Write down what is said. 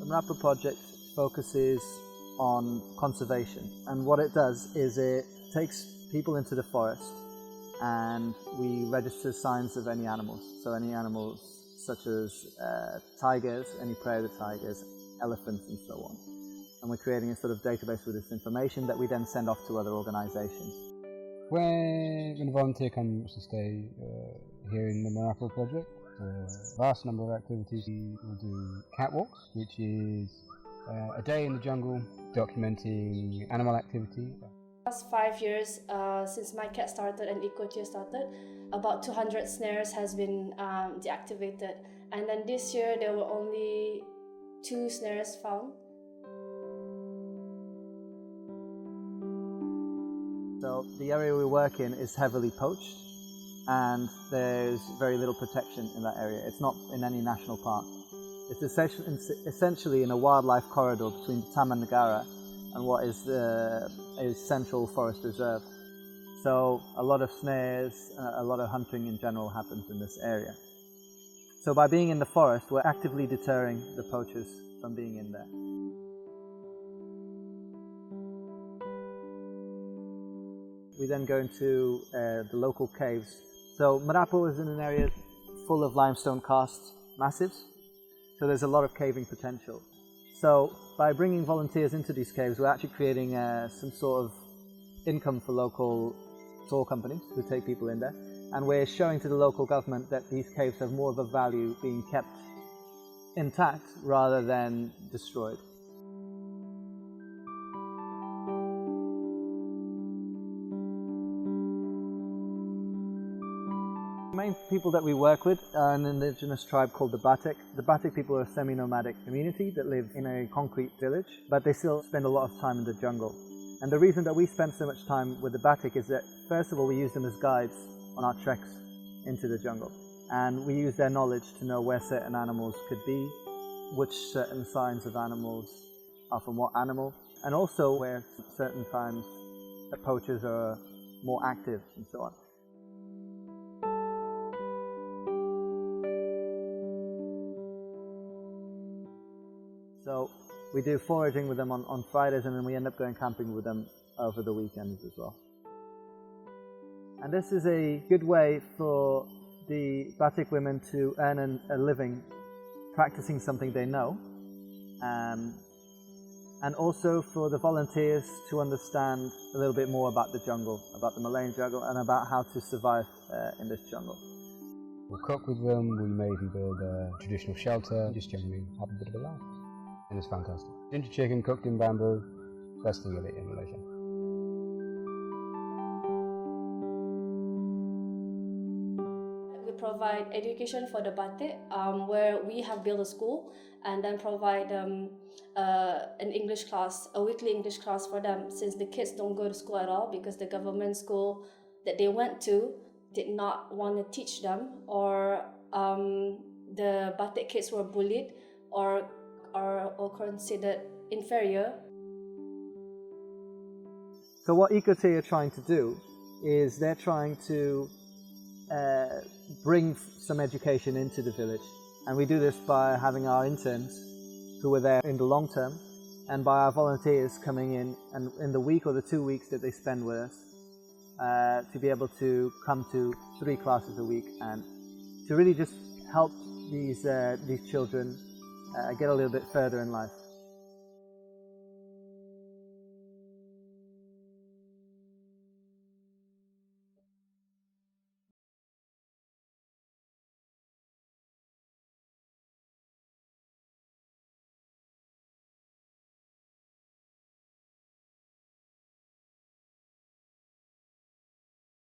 Merapoh project focuses on conservation, and what it does is it takes people into the forest and we register signs of any animals. So any animals such as tigers, any prey of the tigers, elephants and so on. And we're creating a sort of database with this information that we then send off to other organisations. When a volunteer comes to stay here in the Merapoh project, a vast number of activities. We will do catwalks, which is a day in the jungle documenting animal activity. Last 5 years since my cat started and Ecoteer started, about 200 snares has been deactivated, and then this year there were only 2 snares found. So the area we work in is heavily poached and there's very little protection in that area. It's not in any national park. It's essentially in a wildlife corridor between Taman Negara and what is Central Forest Reserve. So a lot of snares, a lot of hunting in general happens in this area. So by being in the forest, we're actively deterring the poachers from being in there. We then go into the local caves. So Merapoh is in an area full of limestone karst massives, so there's a lot of caving potential. So by bringing volunteers into these caves, we're actually creating some sort of income for local tour companies who take people in there, and we're showing to the local government that these caves have more of a value being kept intact rather than destroyed. The main people that we work with are an indigenous tribe called the Batek. The Batek people are a semi-nomadic community that live in a concrete village, but they still spend a lot of time in the jungle. And the reason that we spend so much time with the Batek is that, first of all, we use them as guides on our treks into the jungle. And we use their knowledge to know where certain animals could be, which certain signs of animals are from what animal, and also where certain times the poachers are more active and so on. So we do foraging with them on Fridays, and then we end up going camping with them over the weekends as well. And this is a good way for the Batek women to earn a living practicing something they know, and also for the volunteers to understand a little bit more about the jungle, about the Malayan jungle, and about how to survive in this jungle. We'll cook with them, we may even build a traditional shelter, just generally have a bit of a laugh. And it's fantastic. Ginger chicken cooked in bamboo, best thing you'll eat in Malaysia. We provide education for the Batek, where we have built a school and then provide an English class, a weekly English class for them, since the kids don't go to school at all because the government school that they went to did not want to teach them, or the Batek kids were bullied or considered inferior. So what Ecoteer are trying to do is they're trying to bring some education into the village, and we do this by having our interns who are there in the long term, and by our volunteers coming in and in the week or the 2 weeks that they spend with us to be able to come to 3 classes a week and to really just help these children get a little bit further in life.